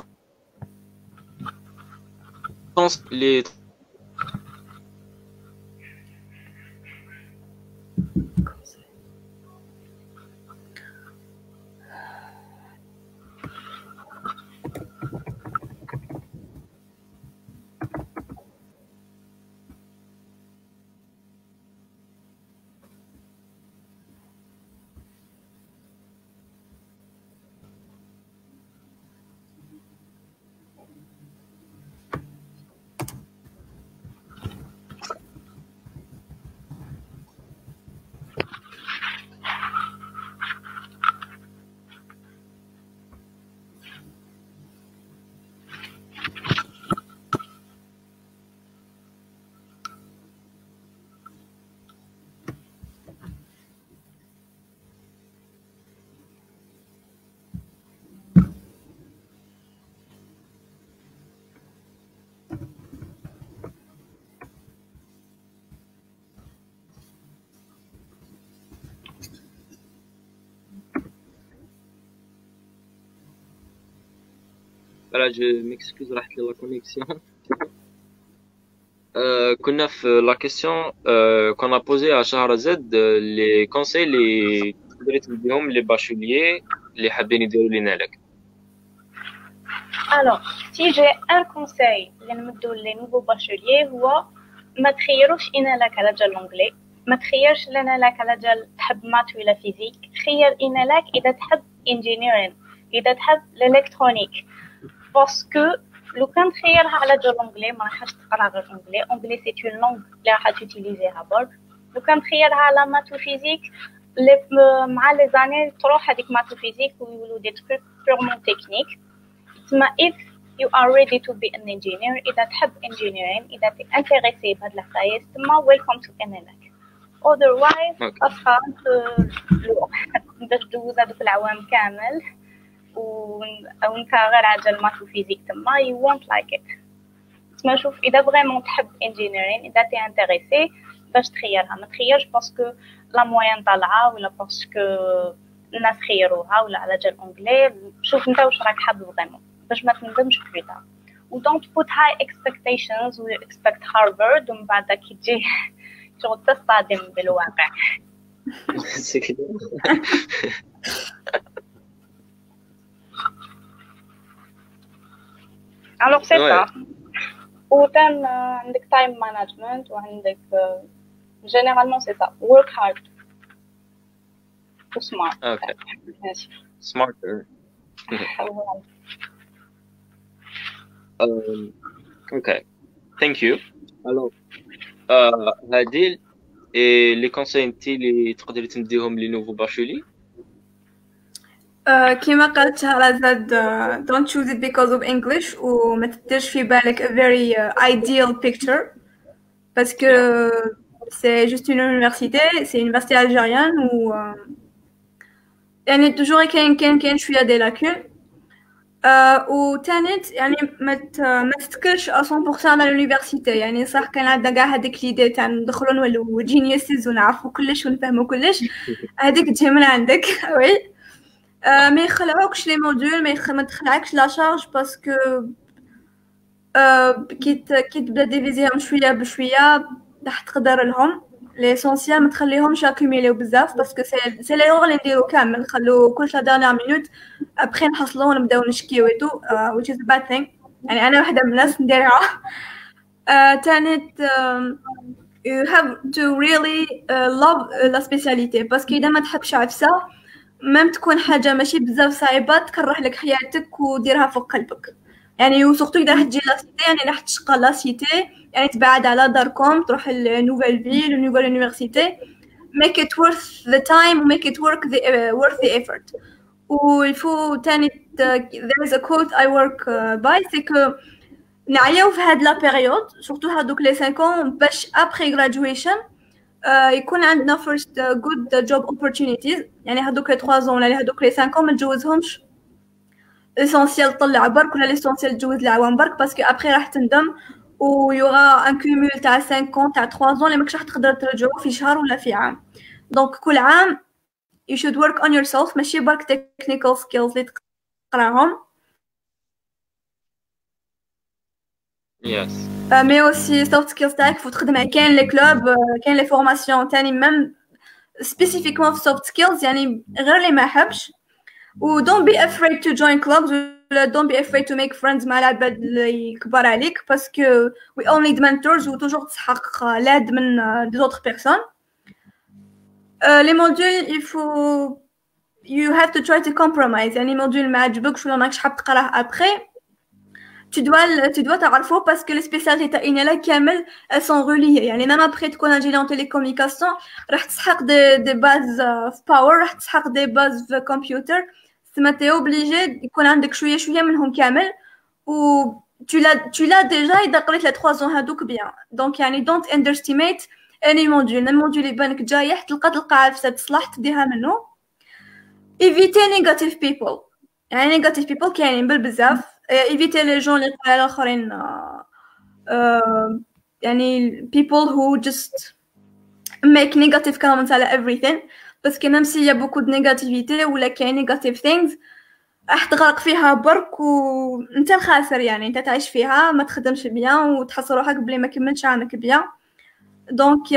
Voilà, je m'excuse, راحت لي la connexion. كنا في la question qu'on a posée à Shahrazad, les conseils اللي تقدري تديهم les bacheliers اللي حابين يديروا l'INALAC. Alors, si j'ai un conseil les nouveaux bacheliers هو ما تخيروش إنالاك على جال l'anglais، ما تخيرش الإنالاك على جال تحب مات ولا فيزيك، خير إنالاك إذا تحب engineering، إذا تحب الإلكترونيك، باسكو لو كان تخيرها على جال l'anglais ما راحش تقرا غير l'anglais، l'anglais c'est une langue اللي راح توتيليزيها برك، لو كان تخيرها على مات وفيزيك مع لي زاني تروح هذيك مات وفيزيك ويولوا دي تروك purement technique. تسمى if you are ready to be an engineer إذا تحب engineering إذا تي intéressé بهاد الحكاية تسمى welcome to INALAC. otherwise أصلا باش تدوز هادوك العوام كامل أو نكا غير عجل ماتو فيزيك تما you won't like it. تسمى شوف إذا vraiment تحب engineering إذا تي intéressé باش تخيرها، ما تخيرش باسكو لا موين طالعة ولا باسكو الناس خيروها ولا على جال أونجلي. شوف انت واش راك حاب vraiment باش ما تندمش plus tard. و don't put high expectations و expect Harvard ومن بعد كي تجي شغل تصطدم بالواقع. alors c'est ça. وتن عندك time management وعندك généralement c'est ça work hard و smart. Okay. Smarter. Okay. Thank you. Alors, هادي les conseils انتي اللي تقدري تديهم لي nouveaux bacheliers. كما قالت شهرزاد don't choose it because of English وما تديرش في بالك a very ideal picture parce que c'est juste une université, c'est une université algérienne où يعني toujours كاين شويه دي لاكون وثانيت يعني ما تفكرش 100% على اليونيفرسيتي. يعني صح كان عندنا كاع هذيك ليدي تاع ندخلوا نولوا جينيوسز ونعرفوا كلش ونفهموا كلش، هذيك تجي من عندك وي. ما يخلعوكش لي موديول، ما تخلعكش لا شارج باسكو كي تبدا ديفيزيهم شويه بشويه راح تقدر لهم. l'essentiel ما تخليهمش accumuler بزاف parce que c'est l'erreur اللي نديرو كامل نخلو كلش dernière minute après نحصلو ونبداو نشكيو et tout which is a bad thing يعني أنا واحدة من الناس نديرها تاني you have to really love la spécialité parce que إذا ما تحبش عفسة ميم تكون حاجة ماشي بزاف صعيبة تكره لك حياتك وديرها فوق قلبك يعني وسورتو إذا راح تجي لاسيتي يعني راح تشقى لاسيتي يعني تبعد على داركم تروح لنوفيل فيل ونوفيل يونيفرسيتي make it worth the time و make it worth the effort ويفو تاني there is a quote I work by c'est que نعيو في هاد لا بيريود سورتو هادوك لي 5 ans باش après graduation يكون عندنا first good job opportunities يعني هادوك لي 3 ans ولا هادوك لي 5 ans ما نجوزهمش essentiel طلع برك ولا l'essentiel تجوز العوام برك باسكو ابري راح تندم و يوغا ان كومول تاع 5 ans تاع 3 ans اللي ماكش راح تقدر ترجعو في شهر ولا في عام دونك كل عام you should work on yourself ماشي برك technical skills اللي تقراهم Yes. مي اوسي soft skills تاعك فو تخدم كاين لي كلوب كاين لي فورماسيون تاني ميم سبيسيفيكمون في soft skills يعني غير اللي ما حبش و don't be afraid to join clubs ولا don't be afraid to make friends مع العباد اللي كبار عليك باسكو we all need mentors و توجور تسحق لاد من des autres personnes les modules il faut you have to try to compromise يعني موديول ما عجبكش ولا ماكش حاب تقراه après tu dois تعرفه parce que les spécialités تاع إنالا كامل elles sont reliées يعني même après تكون ingénieur en télécommunication راح تسحق des bases في power راح تسحق des bases في computer سما t'es obligé يكون عندك شوية منهم كامل و tu l'as déjà إذا قريت les 3 ans هادوك bien donc يعني don't underestimate any module même module يبانك جايح تلقى عفسة تصلح تديها منه éviter negative people يعني negative people كاينين بالبزاف éviter les gens اللي قال الآخرين يعني people who just make negative comments على everything parce que même s'il y a beaucoup de négativité ولا كاين negative things راح تغرق فيها برك وانت الخاسر يعني انت تعيش فيها ما تخدمش بيان وتحس روحك بلي ما كملتش عامك بيان دونك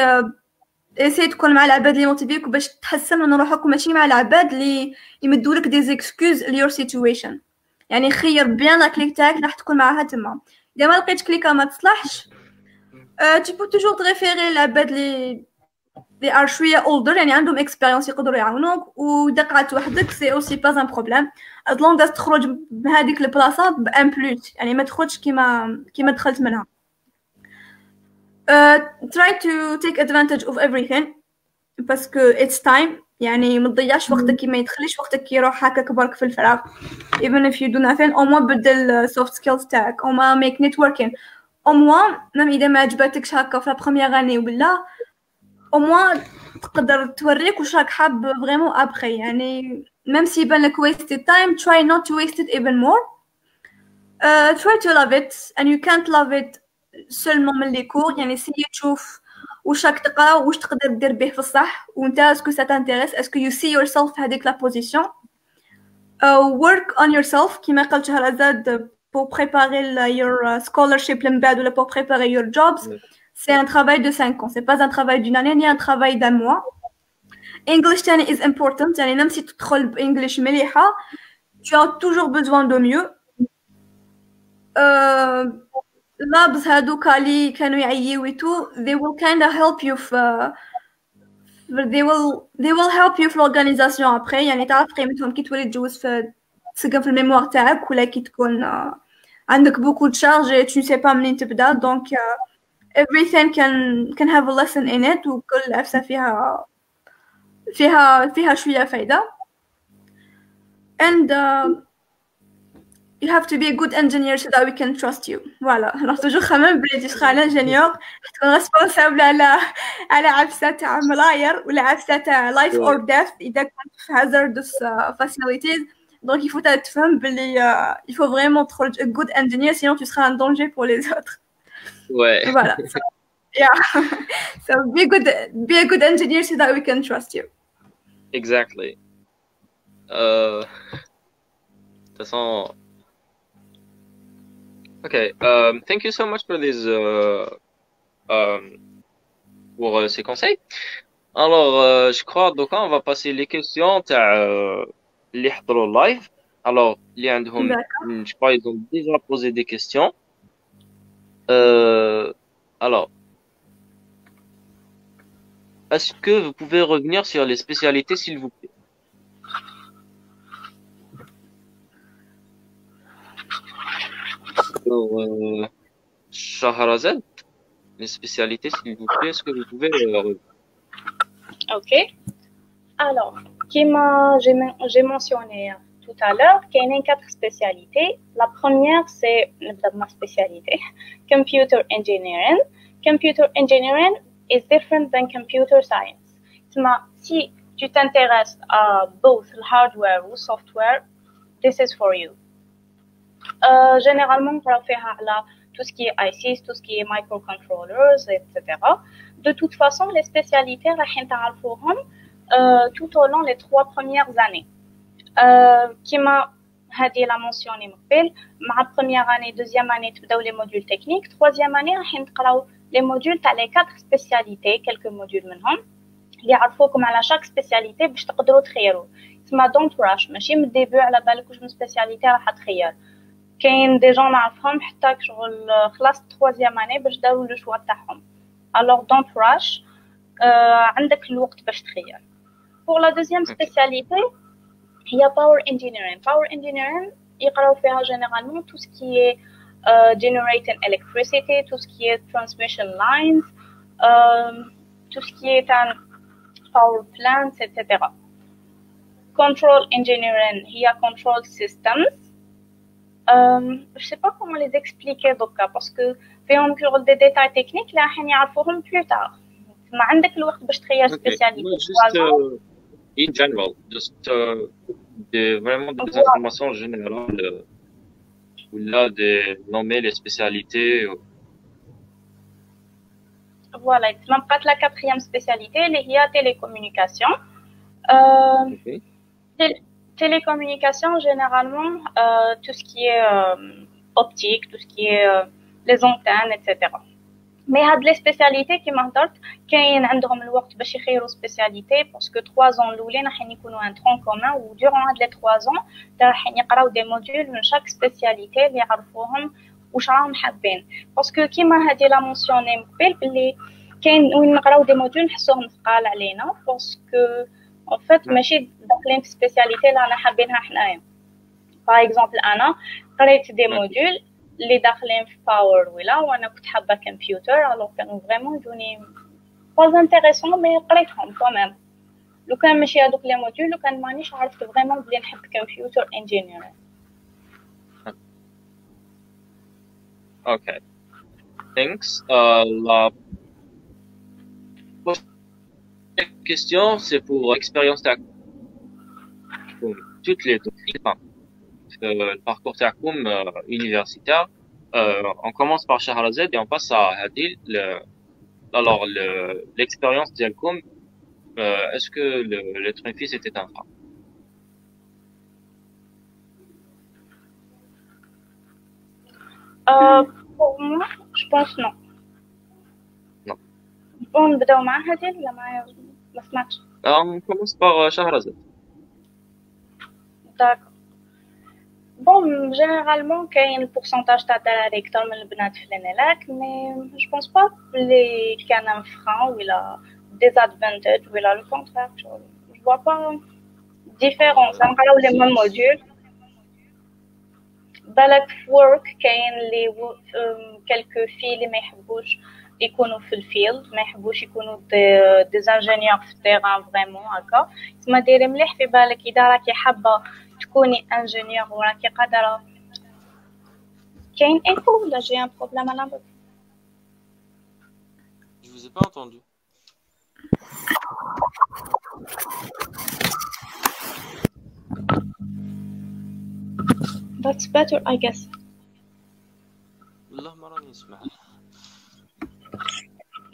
essayez تكون مع العباد اللي موتيفيك باش تحسن من روحك وماشي مع العباد اللي يمدولك دي زيكسكوز ليور سيتويشن يعني خير بيان لا كليك تاعك راح تكون معاها تما اذا ما لقيت كليكه ما تصلحش tu peux toujours te référer العباد اللي they are شويه older يعني عندهم experience يقدروا يعاونوك واذا قعدت وحدك سي اوسي با ان بروبليم as long as تخرج بهذيك البلاصه بان بلوس يعني ما تخرجش كيما دخلت منها try to take advantage of everything باسكو it's time يعني ما تضيعش وقتك ما يدخلش وقتك يروح هكاك برك في الفراغ even if you do nothing au moins بدل soft skills تاعك au moins make networking au moins même إذا ما عجبتكش هكا في البروميير اني ولا au moins تقدر توريك واش راك حاب vraiment après يعني même si يبان لك wasted time try not to waste it even more try to love it and you can't love it seulement من لي كور يعني سي تشوف واش راك تقرا واش تقدر دير به في الصح وانت اسكو سا تانتيريس اسكو you see yourself في هذيك لا بوزيشن work on yourself كيما قالت شهرزاد pour préparer your scholarship من بعد ولا pour préparer your jobs c'est un travail de 5 ans c'est pas un travail d'une année ni un travail d'un mois English تاني is important يعني même si تدخل بإنجليش مليحة tu as toujours besoin de mieux labs هادوكا اللي كانوا يعييو ويتو they will kind of help you they will help you في l'organisation après يعني تعرف قيمتهم كي تولي تجوز في تسقم في الميموار تاعك ولا كي تكون عندك beaucoup de charge et tu ne sais pas منين تبدا donc everything can have a lesson in it وكل عفسة فيها شوية فايدة and you have to be a good engineer so that we can trust you. Voilà. Alors toujours خمم بلي تشخى l'ingénieur تكون responsable على عفسة تاع ملاير ولا عفسة تاع life or death إذا كنت في hazardous facilities. Donc il faut تفهم بلي il faut vraiment تخرج a good engineer sinon tu seras un danger pour les autres. Ouais. Voilà. So, yeah. So be a good engineer so that we can trust you. Exactly. De toute façon. Okay. Thank you so much for this pour ces conseils. Alors, je crois donc on va passer les questions اللي حضروا live. Alors, اللي عندهم D'accord. je crois ils ont déjà posé des questions. Euh, alors, est-ce que vous pouvez revenir sur les spécialités s'il vous plaît? Alors, Shahrazad, les spécialités s'il vous plaît, est-ce que vous pouvez revenir? Ok. Alors, j'ai mentionné tout à l'heure qu'il y a quatre spécialités. La première, c'est ma spécialité, Computer Engineering. Computer Engineering is different than Computer Science. Si tu t'intéresses à both le hardware ou software, this is for you. Généralement, on va faire tout ce qui est ICs, tout ce qui est microcontrollers, etc. De toute façon, les spécialités, tout au long des 3 premières années. Kima Hadi l'a mentionné, ma première année, deuxième année, tu les modules techniques, troisième année, les modules, tu as les 4 spécialités, quelques modules maintenant. اللي يعرفوكم على chaque spécialité باش تقدروا تخيروا. تسمى don't rush ماشي من الديبي على بالك واش من سبيسياليتي راح تخير. كاين دي جون نعرفهم حتى شغل خلاص 3 اني باش داروا لو شوا تاعهم. alors don't rush. عندك الوقت باش تخير. pour la deuxième spécialité هي power engineering. power engineering يقراو فيها généralement tout ce qui est generating electricity, tout ce qui est transmission lines, tout ce qui est power plants, etc. control engineering هي control systems. Je sais pas comment les expliquer donc parce que فيهم كل des détails techniques اللي راح نعرفوهم plus tard. ما عندك الوقت باش تخير spécialité. Just in general, just vraiment des informations générales ou là de nommer les spécialités. Voilà, تما بقات la quatrième spécialité اللي هي télécommunication. Okay. Télécommunication, généralement, tout ce qui est optique, tout ce qui est les antennes, etc. Mais هاد les spécialités qui m'intéressent, كاين عندهم الوقت باش يخيروا spécialité parce que 3 ans الاولين راح يكونوا un tronc commun و durant هاد les 3 ans راح يقراو des modules من chaque spécialité اللي يعرفوهم واش راهم حابين parce que كيما هادي لا مونسيوني قبل بلي كاين وين نقراو des modules نحسوهم ثقال علينا parce que en fait ماشي داخلين في spécialité اللي رانا حابينها حنايا. par exemple انا قريت des modules اللي داخلين في باور ولا وانا كنت حابه كمبيوتر الوغ كانوا فريمون يجوني با انتريسون مي قريتهم كوميم. لو كان ماشي هذوك لي موديول لو كان مانيش عرفت فريمون بلي نحب كمبيوتر انجينيرين. Okay, thanks. La prochaine question, c'est pour expérience toutes les deux. Le parcours تاعكم universitaire. On commence par Shahrazad et on passe à Hadil. Alors, l'expérience d'Alcom, est-ce que l'être un fils était un frein? Pour moi, je pense non. Non. Bon, نبداو مع هادي ولا مع ما سمعتش. On commence par Shahrazad. D'accord. Bon, généralement, كاين البورسنتاج تاع الدراري أكثر من البنات في الانيلاك mais je pense pas بلي كان un frein ولا désavantage ولا le contraire. Je vois pas différence. نقراو les mêmes modules. بالك في work كاين اللي quelques filles اللي ما يحبوش يكونوا في الفيلد ما يحبوش يكونوا دي انجينيور في التيران فريمون هكا. تسمى ديري مليح في بالك اذا راكي حابه تكوني انجينيور وراكي قادره. كاين ايكو ولا جي ان بروبليم على بالك؟ Je vous ai pas entendu. That's better, I guess. والله ما راني نسمع.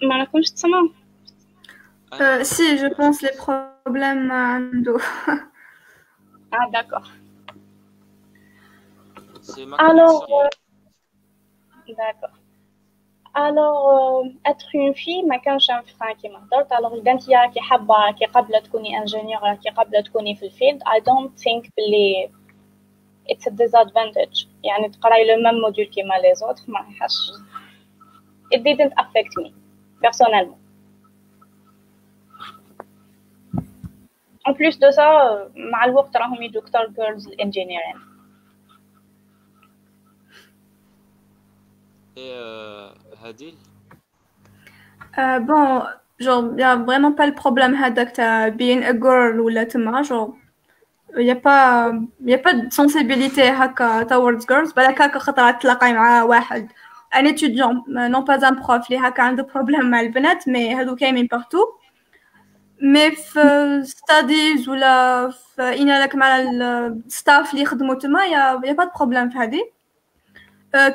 ما راكمش تسمعوا؟ Si, je pense les problèmes عنده. Ah, d'accord. C'est ma Alors, connexion. d'accord. Alors, être une fille ما كانش un frein كيما هضرت. Alors إذا نتيا كي حابة كي قابلة تكوني انجينيور كي قابلة تكوني في الفيلد I don't think بلي it's a disadvantage. يعني تقراي le même module كيما les autres ما يحش. It didn't affect me personnellement. En plus de ça, مع الوقت راهم يدوكتور girls engineering. Et Hadil? Bon, genre, il n'y a vraiment pas le problème avec being a girl ou la tma, genre, il y a pas de sensibilité هكا towards girls. بالك هكا خطرة تلاقي مع واحد un étudiant non pas un prof اللي هكا عنده problème مع البنات مي هادو كاينين partout. مي في studies ولا في إنالك مع الستاف اللي يخدموا تما يا با de problème في هادي.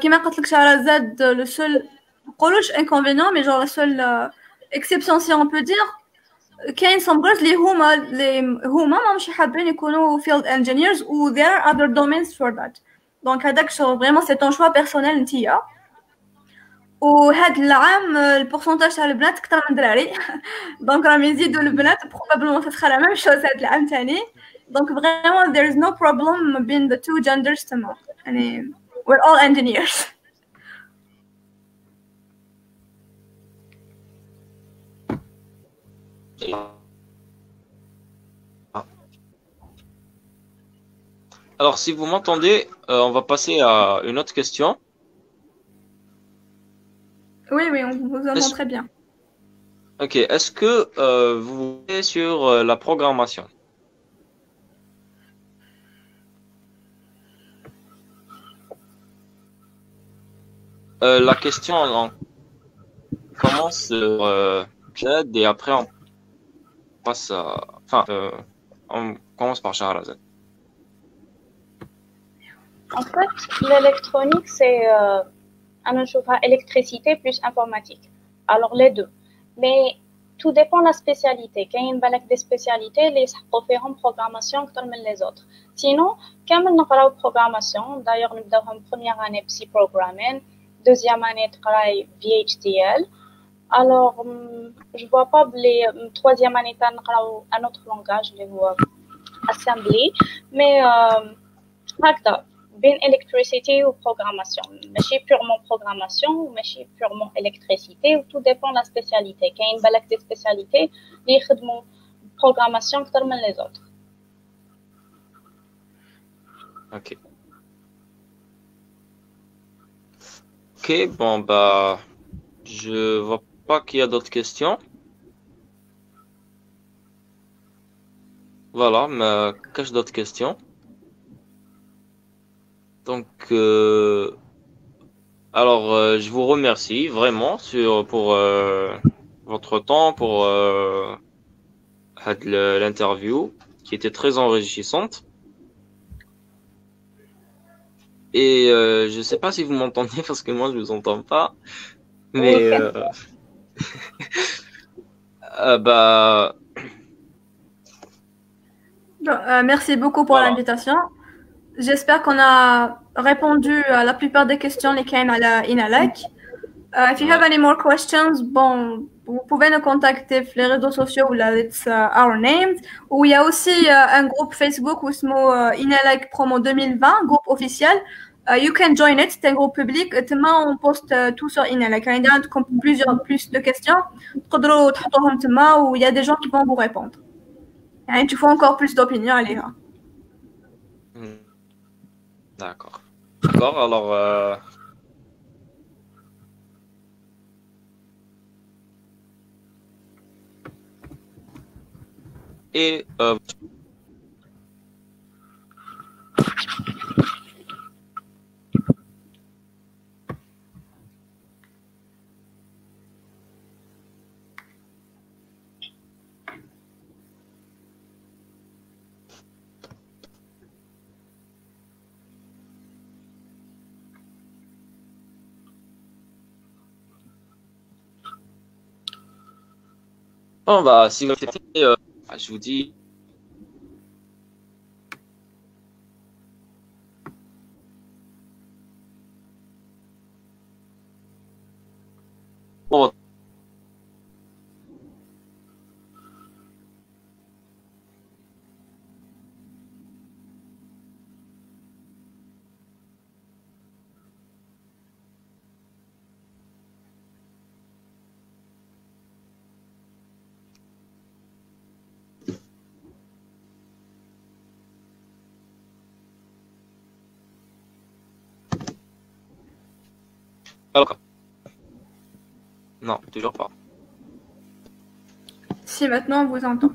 كيما قلت لك شهرزاد لو سول نقولوش inconvénient mais genre la seule exception si on peut dire كاين some girls اللي هما ماهمش حابين يكونوا field engineers و there are other domains for that. donc هذاك vraiment c'est ton choix personnel نتيا. وهاد العام البورسونتاج تاع البنات كثر من الدراري دونك راهم يزيدوا البنات probablement تتخ لا ميم شوز هاد العام تاني. donc vraiment there is no problem between the two genders تما يعني we're all engineers. Alors, si vous m'entendez, on va passer à une autre question. Oui, on vous entend très bien. Ok, est-ce que vous êtes sur la programmation? La question, on commence sur Jed et après on passe à... Enfin, on commence par Shahrazad. En fait, l'électronique, c'est électricité plus informatique. Alors, les deux. Mais tout dépend de la spécialité. Quand il y a des spécialités, les proférons programmation comme les autres. Sinon, quand on a programmation, d'ailleurs, nous avons première année psy programming, deuxième année travail VHDL. Alors, je vois pas les troisième année un autre langage, les assembly, mais بين électricité ou programmation. ماشي purement programmation ou ماشي purement électricité ou tout dépend de la spécialité. كاين بالك des spécialités اللي يخدموا programmation أكتر من les autres. Ok. Ok, bon, bah, je vois pas qu'il y a d'autres questions. Voilà, mais cache d'autres questions. Donc, alors, je vous remercie vraiment pour votre temps, pour l'interview qui était très enrichissante. Et je sais pas si vous m'entendez parce que moi je vous entends pas. Mais bah. Merci beaucoup pour l'invitation. J'espère qu'on a répondu à la plupart des questions lesquelles à la Inalek. If you have any more questions, bon, vous pouvez nous contacter sur les réseaux sociaux ou là, it's our names. Ou il y a aussi un groupe Facebook où c'est Inalek Promo 2020, groupe officiel. You can join it, c'est un groupe public. Demain, on poste tout sur Inalek. Il y a plus de questions. Où il y a des gens qui vont vous répondre. Et tu faut encore plus d'opinions, allez là. D'accord. D'accord, alors... Et... Bon, bah, si vous acceptez, je vous dis... Bon, alors, non, toujours pas. Si, maintenant, on vous entend.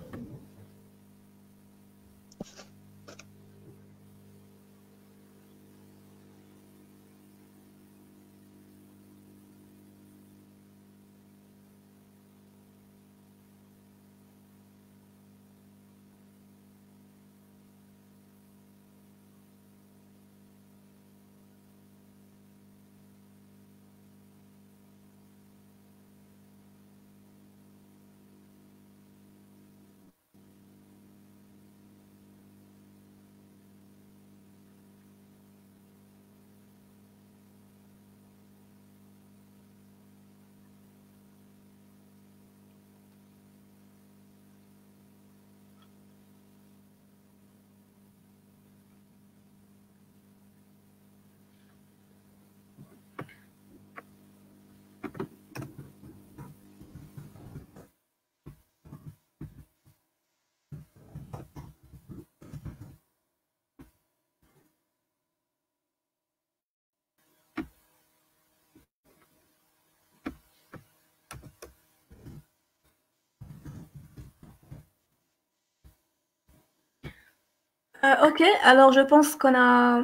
Ok, alors je pense qu'on a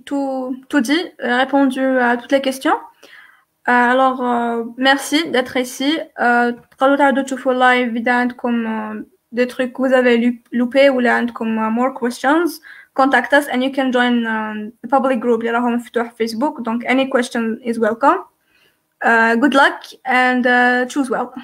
tout dit, répondu à toutes les questions. Alors, merci d'être ici. تقدروا تعودوا تشوفوا اللايف إذا عندكم des trucs que vous avez loupé ولا عندكم more questions. Contact us and you can join the public group اللي راهو مفتوح في فيسبوك. Donc any question is welcome. Good luck and choose well.